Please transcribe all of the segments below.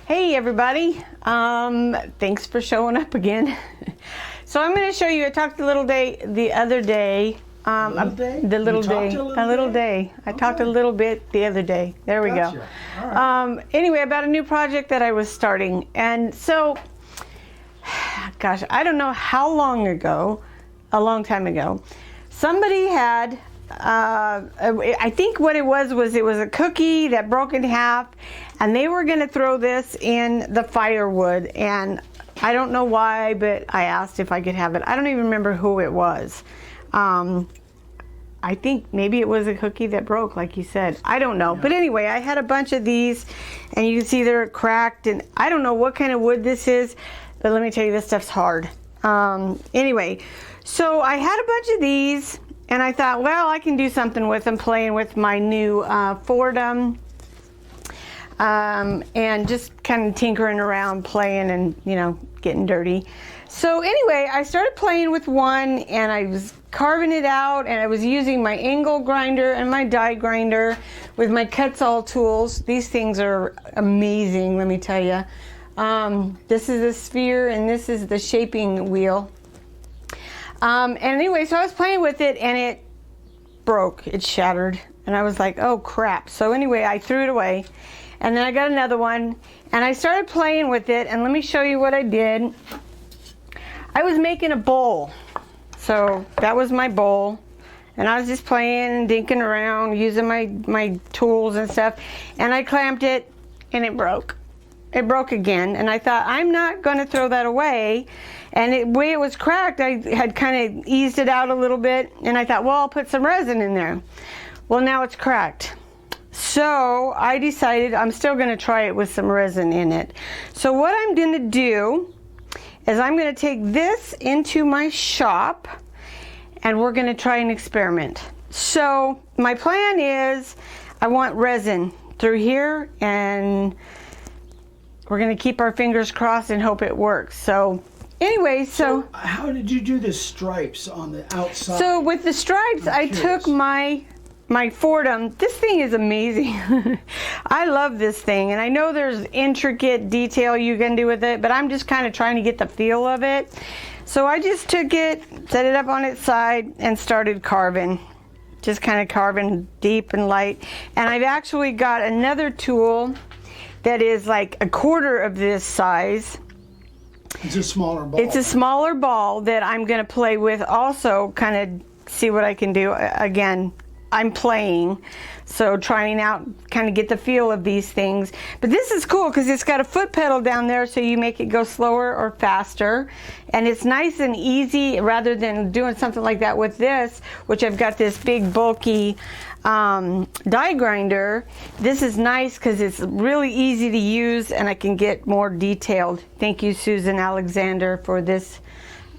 Hey everybody, thanks for showing up again. So I'm going to show you, I talked a little day the other day. I talked a little bit the other day. There we go. All right. Anyway, about a new project that I was starting. And so, gosh, I don't know how long ago, a long time ago, somebody had, I think what it was a cookie that broke in half, and they were going to throw this in the firewood. And I don't know why, but I asked if I could have it. I don't even remember who it was. I think maybe it was a cookie that broke, like you said. I don't know. Yeah. But anyway, I had a bunch of these, and you can see they're cracked, and I don't know what kind of wood this is, but let me tell you, this stuff's hard. Anyway, so I had a bunch of these, and I thought, well, I can do something with them, playing with my new Fordham, and just kind of tinkering around, playing and, you know, getting dirty. So anyway, I started playing with one, and I was carving it out, and I was using my angle grinder and my die grinder with my Cuts-All tools. These things are amazing, let me tell you. This is a sphere, and this is the shaping wheel. And anyway, so I was playing with it, and it broke. It shattered, and I was like, oh crap. So anyway, I threw it away, and then I got another one, and I started playing with it, and let me show you what I did. I was making a bowl. So that was my bowl, and I was just playing and dinking around, using my tools and stuff, and I clamped it, and it broke. It broke again, and I thought, I'm not going to throw that away. And the way it was cracked, I had kind of eased it out a little bit, and I thought, well, I'll put some resin in there. Well, now it's cracked. So I decided I'm still going to try it with some resin in it. So what I'm going to do is I'm going to take this into my shop, and we're going to try an experiment. So my plan is I want resin through here, and we're going to keep our fingers crossed and hope it works. So anyway, so how did you do the stripes on the outside? So with the stripes, I took my Fordham. This thing is amazing. I love this thing, and I know there's intricate detail you can do with it, but I'm just kind of trying to get the feel of it. So I just took it, set it up on its side, and started carving. Just kind of carving deep and light. And I've actually got another tool that is like a quarter of this size. It's a smaller ball. It's a smaller ball that I'm going to play with also, kind of see what I can do. Again, I'm playing, so trying out, kind of get the feel of these things. But this is cool because it's got a foot pedal down there, so you make it go slower or faster. And it's nice and easy rather than doing something like that with this, which I've got this big bulky die grinder. This is nice because it's really easy to use, and I can get more detailed. Thank you, Susan Alexander, for this,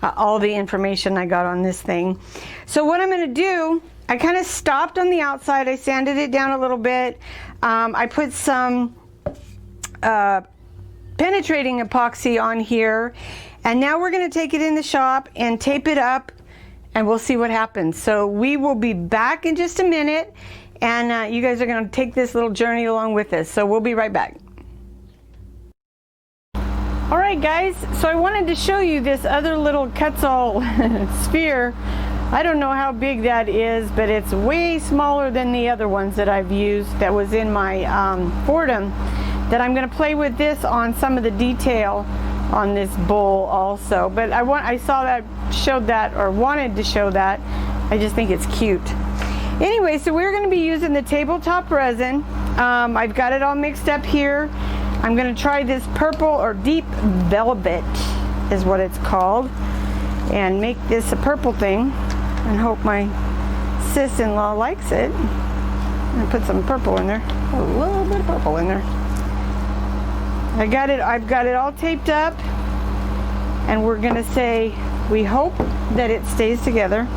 all the information I got on this thing. So what I'm going to do, I kind of stopped on the outside. I sanded it down a little bit. I put some penetrating epoxy on here, and now we're going to take it in the shop and tape it up, and we'll see what happens. So we will be back in just a minute, and you guys are going to take this little journey along with us. So we'll be right back. All right, guys. So I wanted to show you this other little Cuts-All sphere. I don't know how big that is, but it's way smaller than the other ones that I've used that was in my Fordham, that I'm going to play with this on some of the detail on this bowl also. But I saw that, showed that, or wanted to show that. I just think it's cute. Anyway, so we're going to be using the tabletop resin. I've got it all mixed up here. I'm going to try this purple, or deep velvet is what it's called, and make this a purple thing, and hope my sis-in-law likes it. I'm gonna put some purple in there, a little bit of purple in there. I've got it all taped up, and we're gonna say we hope that it stays together.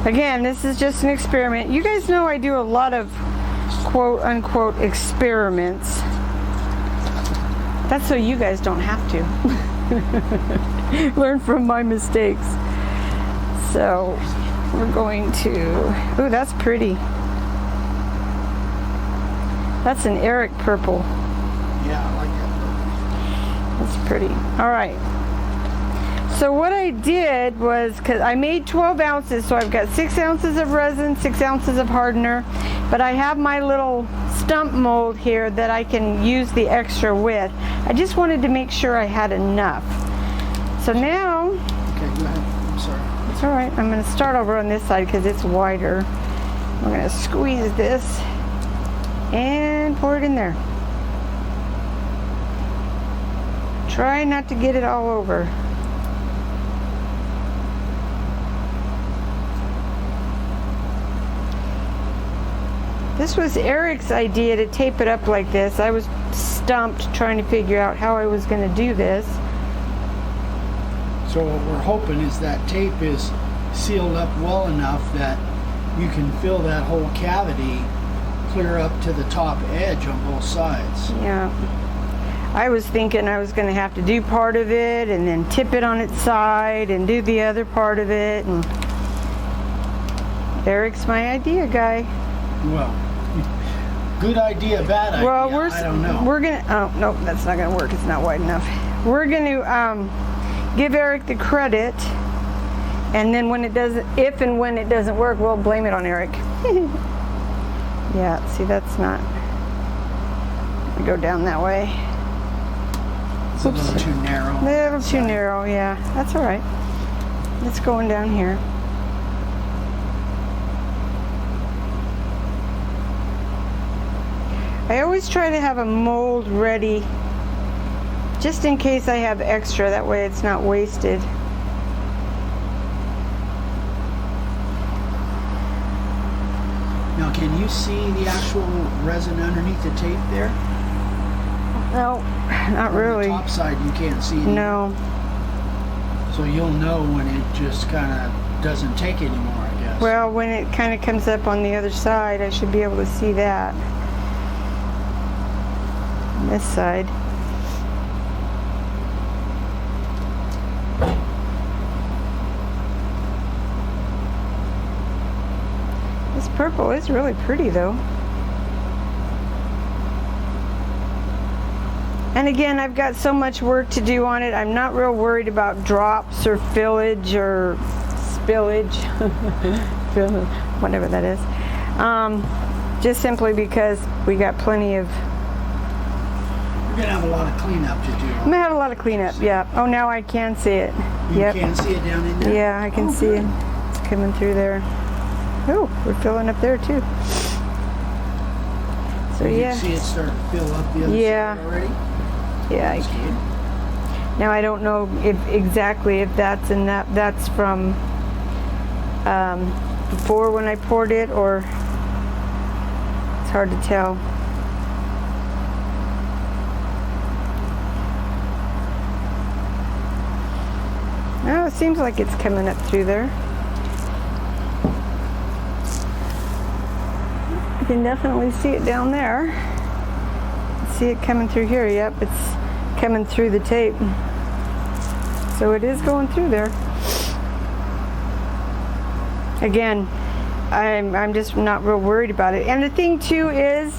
Again, this is just an experiment. You guys know I do a lot of quote-unquote experiments. That's so you guys don't have to. Learn from my mistakes. So we're going to, ooh, that's pretty. That's an Eric purple. Yeah, I like that. That's pretty. All right. So what I did was, because I made 12 ounces, so I've got 6 ounces of resin, 6 ounces of hardener, but I have my little stump mold here that I can use the extra with. I just wanted to make sure I had enough. So now, Okay, go ahead. I'm sorry. it's all right. I'm going to start over on this side because it's wider. I'm going to squeeze this and pour it in there. Try not to get it all over. This was Eric's idea to tape it up like this. I was stumped trying to figure out how I was going to do this. So what we're hoping is that tape is sealed up well enough that you can fill that whole cavity clear up to the top edge on both sides. Yeah. I was thinking I was going to have to do part of it and then tip it on its side and do the other part of it. And Eric's my idea guy. Well, good idea, bad idea. Well, I don't know. We're gonna. Oh no, that's not gonna work. It's not wide enough. We're gonna give Eric the credit, and then when it doesn't, if and when it doesn't work, we'll blame it on Eric. Yeah. See, that's not. Go down that way. It's a little too narrow. A little too narrow. Yeah, that's all right. It's going down here. I always try to have a mold ready just in case I have extra, that way it's not wasted. Now, can you see the actual resin underneath the tape there? No, not really. On the top side, you can't see it. No. So you'll know when it just kind of doesn't take anymore, I guess. Well, when it kind of comes up on the other side, I should be able to see that. On this side. This purple is really pretty though. And again, I've got so much work to do on it. I'm not real worried about drops or fillage or spillage, whatever that is. Just simply because we got plenty of. You're gonna have a lot of cleanup to do. I'm gonna have a lot of cleanup. Yeah. Oh, now I can see it. You Yep. can see it down in there? Yeah, I can see it. It's coming through there. Oh, we're filling up there too. So You yeah. can see it start to fill up the other Yeah. side already? Yeah. That's good. Now I don't know if exactly if that's in that's from before when I poured it, or it's hard to tell. No, it seems like it's coming up through there. I can definitely see it down there. See it coming through here. Yep, it's coming through the tape. So it is going through there. Again, I'm just not real worried about it. And the thing too is,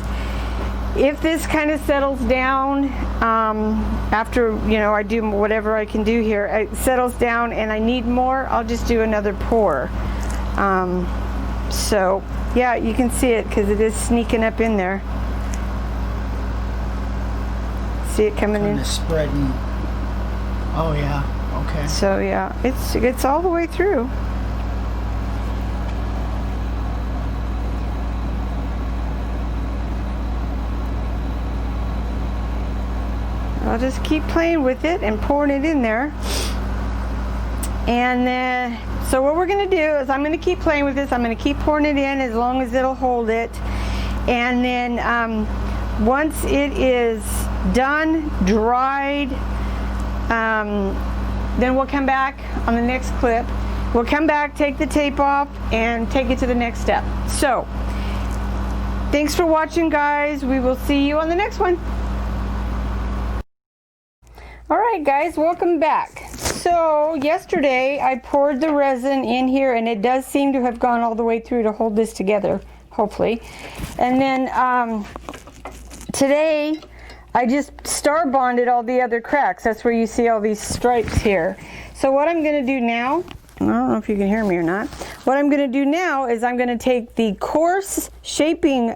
if this kind of settles down after, you know, I do whatever I can do here, it settles down and I need more, I'll just do another pour. So yeah, you can see it because it is sneaking up in there. See it coming in? Kind of spreading. Oh yeah, okay. So yeah, it's all the way through. I'll just keep playing with it and pouring it in there. And then, so what we're going to do is I'm going to keep playing with this. I'm going to keep pouring it in as long as it'll hold it. And then once it is done, dried, then we'll come back on the next clip. We'll come back, take the tape off, and take it to the next step. So, thanks for watching, guys. We will see you on the next one. All right, guys, welcome back. So yesterday I poured the resin in here, and it does seem to have gone all the way through to hold this together, hopefully. And then today I just star bonded all the other cracks. That's where you see all these stripes here. So what I'm going to do now, I don't know if you can hear me or not. What I'm going to do now is I'm going to take the coarse shaping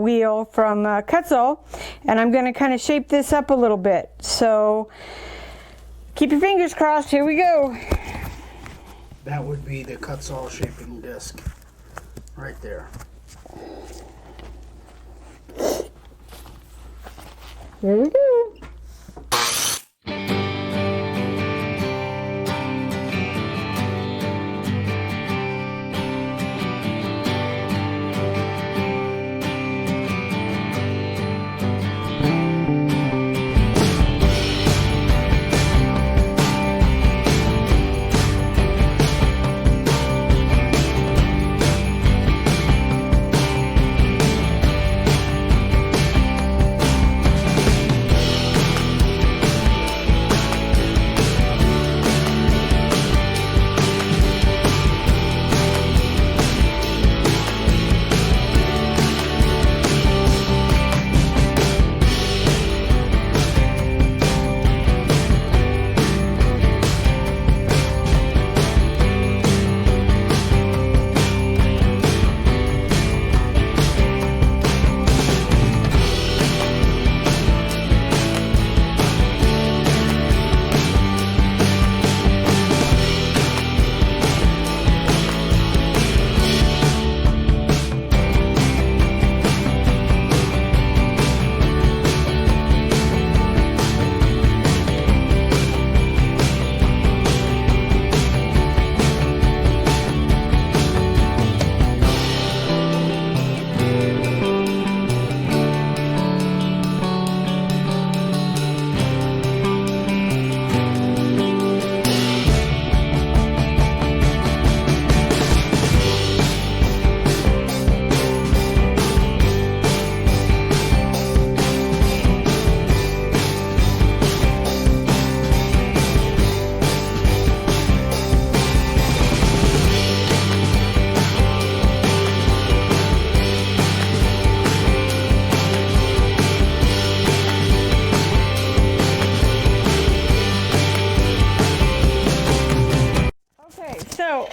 wheel from Cutzel, and I'm going to kind of shape this up a little bit. So keep your fingers crossed. Here we go. That would be the Cutzel shaping disc right there. Here we go.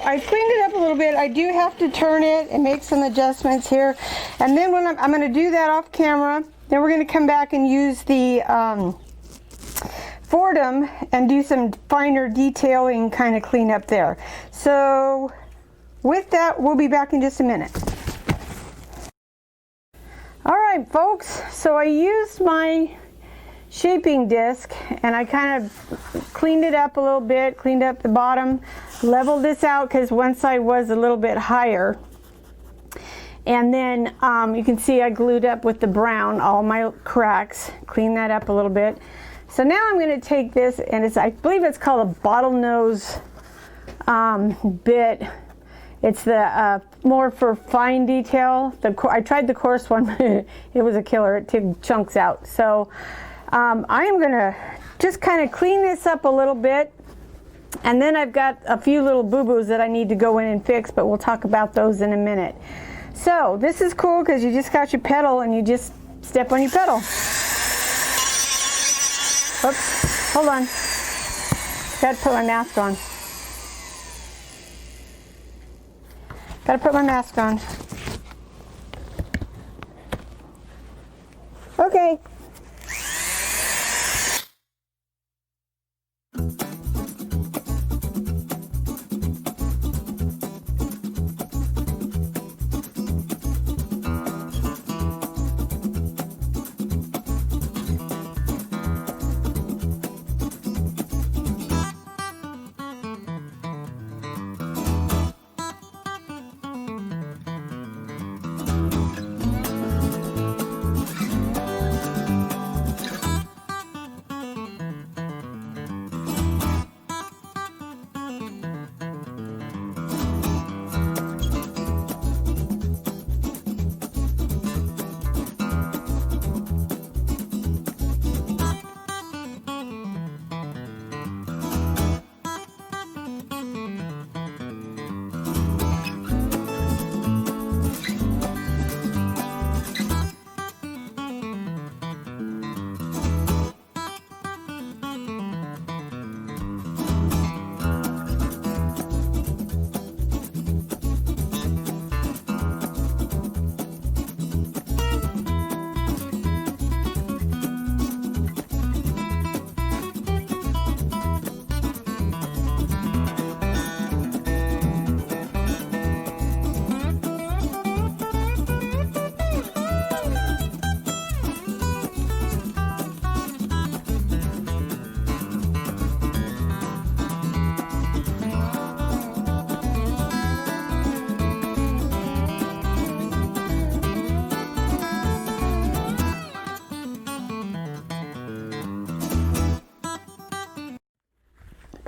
I cleaned it up a little bit. I do have to turn it and make some adjustments here. And then when I'm going to do that off camera, then we're going to come back and use the Fordham and do some finer detailing kind of clean up there. So with that, we'll be back in just a minute. All right, folks, so I used my shaping disc and I kind of cleaned it up a little bit, cleaned up the bottom, leveled this out because one side was a little bit higher. And then you can see I glued up with the brown all my cracks, cleaned that up a little bit. So now I'm going to take this, and I believe it's called a bottlenose bit. It's the more for fine detail. I tried the coarse one, it was a killer. It took chunks out. So I am going to just kind of clean this up a little bit. And then I've got a few little boo-boos that I need to go in and fix, but we'll talk about those in a minute. So this is cool because you just got your pedal and you just step on your pedal. Oops, hold on. Got to put my mask on. Got to put my mask on. Okay.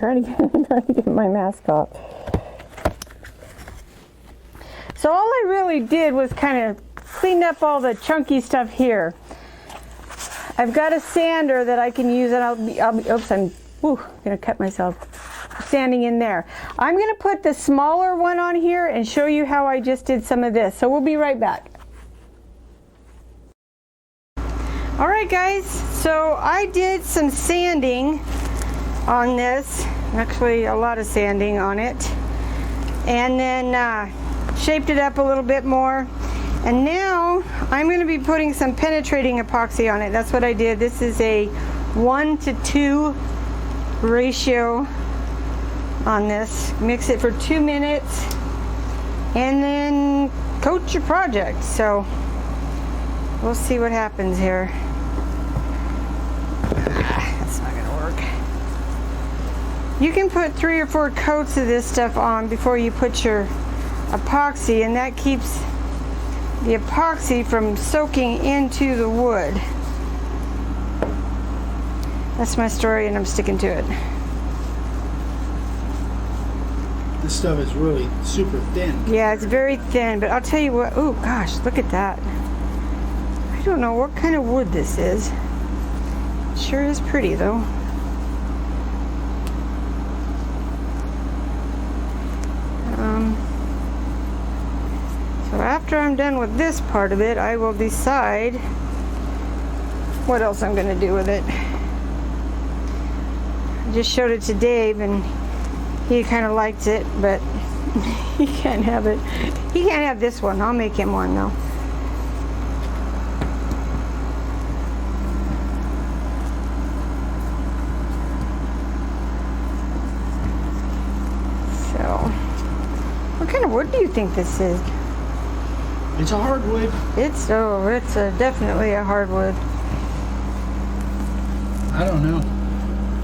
trying to get my mask off. So all I really did was kind of clean up all the chunky stuff here. I've got a sander that I can use, and oops, I'm gonna cut myself sanding in there. I'm gonna put the smaller one on here and show you how I just did some of this. So we'll be right back. All right, guys, so I did some sanding on this, actually a lot of sanding on it, and then shaped it up a little bit more. And now I'm going to be putting some penetrating epoxy on it. That's what I did. This is a 1:2 ratio on this. Mix it for 2 minutes and then coat your project. So we'll see what happens here. That's not going to work. You can put 3 or 4 coats of this stuff on before you put your epoxy, and that keeps the epoxy from soaking into the wood. That's my story, and I'm sticking to it. This stuff is really super thin. Yeah, it's very thin, but I'll tell you what, oh gosh, look at that. I don't know what kind of wood this is. It sure is pretty though. So after I'm done with this part of it, I will decide what else I'm going to do with it. I just showed it to Dave and he kind of liked it, but he can't have it. He can't have this one. I'll make him one though. So, what kind of wood do you think this is? It's a hardwood. It's definitely a hardwood. I don't know.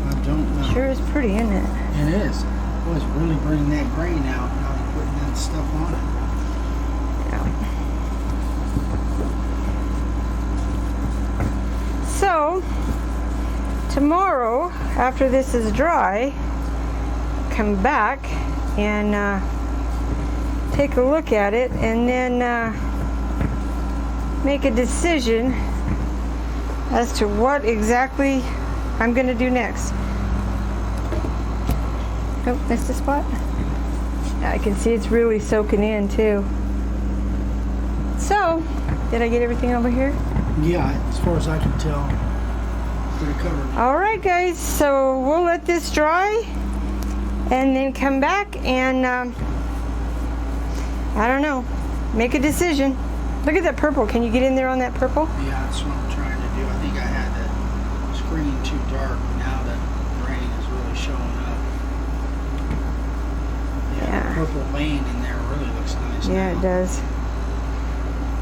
I don't know. Sure is pretty, isn't it? It is. Boy, it's really bringing that grain out now you're putting that stuff on it. Yeah. So, tomorrow, after this is dry, come back and take a look at it and then make a decision as to what exactly I'm going to do next. Oh, missed a spot. I can see it's really soaking in too. So, did I get everything over here? Yeah, as far as I can tell, pretty covered. All right, guys, so we'll let this dry and then come back and I don't know, make a decision. Look at that purple. Can you get in there on that purple? Yeah, that's what I'm trying to do. I think I had the screen too dark. Now the grain is really showing up. Yeah, the purple vein in there really looks nice. Yeah, now. It does.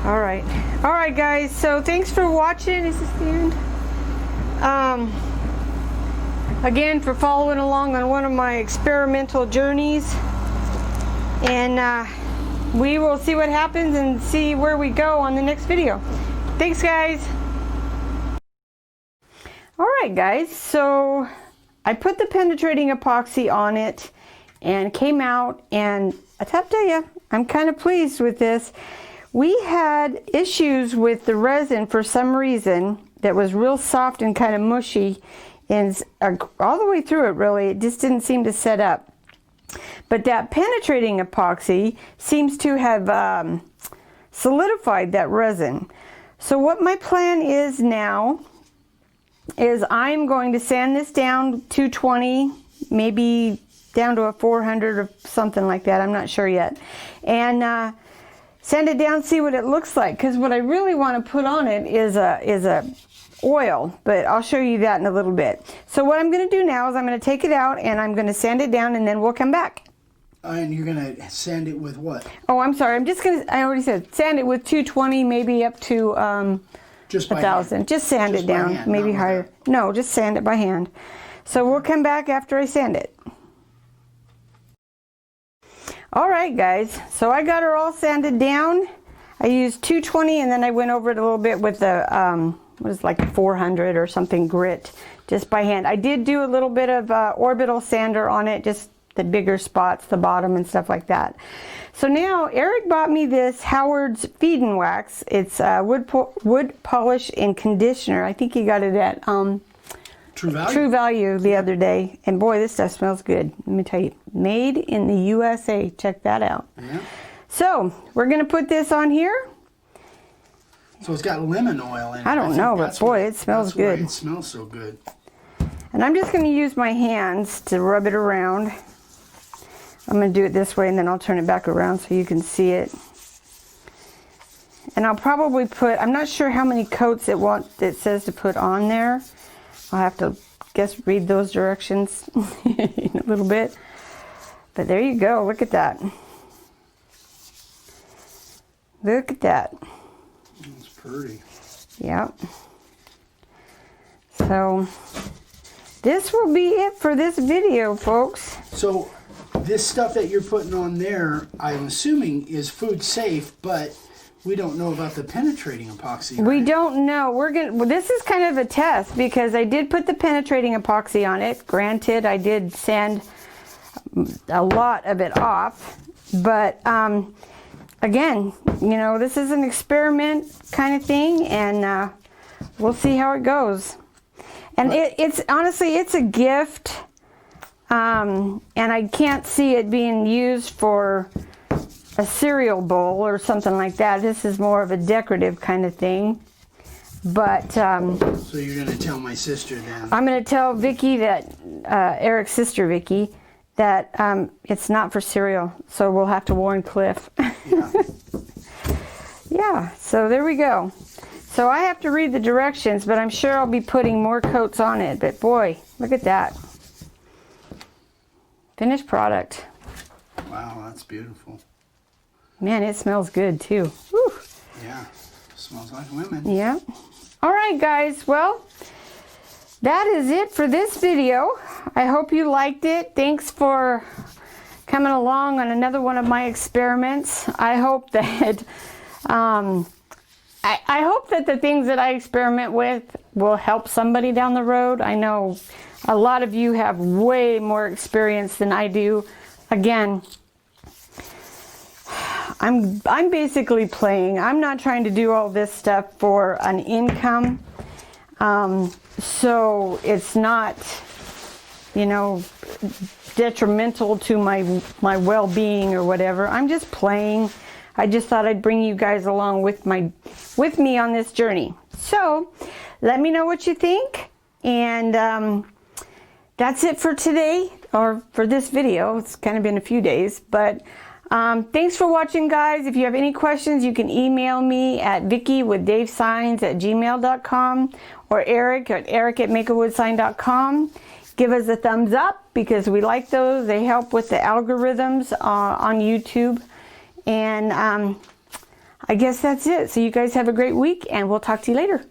All right. All right, guys. So thanks for watching. Is this the end? Again, for following along on one of my experimental journeys. And we will see what happens and see where we go on the next video. Thanks, guys. All right, guys. So I put the penetrating epoxy on it and came out, and I have to tell you, I'm kind of pleased with this. We had issues with the resin for some reason that was real soft and kind of mushy, and all the way through it really, it just didn't seem to set up. But that penetrating epoxy seems to have solidified that resin. So what my plan is now is I'm going to sand this down 220, maybe down to a 400 or something like that. I'm not sure yet. And sand it down, see what it looks like. Because what I really want to put on it is a oil, but I'll show you that in a little bit. So what I'm going to do now is I'm going to take it out and I'm going to sand it down, and then we'll come back. And you're going to sand it with what? Oh, I'm sorry. I'm just going to, I already said, sand it with 220, maybe up to just 1,000. Hand. Just sand Just it down, hand, maybe higher. No, just sand it by hand. So we'll come back after I sand it. All right, guys. So I got her all sanded down. I used 220, and then I went over it a little bit with the what is it, like 400 or something grit just by hand. I did do a little bit of orbital sander on it, just the bigger spots, the bottom and stuff like that. So now Eric bought me this Howard's Feed and Wax. It's wood polish and conditioner. I think he got it at True Value the other day. And boy, this stuff smells good. Let me tell you, made in the USA. Check that out. Yeah. So we're gonna put this on here. So it's got lemon oil in it. I don't know, but boy, it smells good. It smells so good. And I'm just gonna use my hands to rub it around. I'm going to do it this way and then I'll turn it back around so you can see it. And I'll probably put, I'm not sure how many coats it says to put on there. I'll have to read those directions in a little bit. But there you go, look at that. Look at that. It's pretty. Yep. So this will be it for this video, folks. So this stuff that you're putting on there, I'm assuming is food safe, but we don't know about the penetrating epoxy. Right? We don't know. This is kind of a test because I did put the penetrating epoxy on it. Granted, I did sand a lot of it off, but again, you know, this is an experiment kind of thing, and we'll see how it goes. And it's honestly, it's a gift. And I can't see it being used for a cereal bowl or something like that. This is more of a decorative kind of thing. But so you're going to tell my sister then? I'm going to tell Vicki that Eric's sister Vicki that it's not for cereal. So we'll have to warn Cliff. Yeah. Yeah. So there we go. So I have to read the directions, but I'm sure I'll be putting more coats on it. But boy, look at that. Finished product. Wow, that's beautiful. Man, it smells good too. Whew. Yeah, smells like women. Yeah. All right, guys. Well, that is it for this video. I hope you liked it. Thanks for coming along on another one of my experiments. I hope that I hope that the things that I experiment with will help somebody down the road. I know a lot of you have way more experience than I do. Again, I'm basically playing. I'm not trying to do all this stuff for an income. So it's not, you know, detrimental to my well-being or whatever. I'm just playing. I just thought I'd bring you guys along with me on this journey. So let me know what you think, and that's it for today, or for this video. It's kind of been a few days, but thanks for watching, guys. If you have any questions, you can email me at vicki@makeawoodssign.com or eric@makeawoodsign.com. Give us a thumbs up because we like those. They help with the algorithms on YouTube. And I guess that's it. So you guys have a great week, and we'll talk to you later.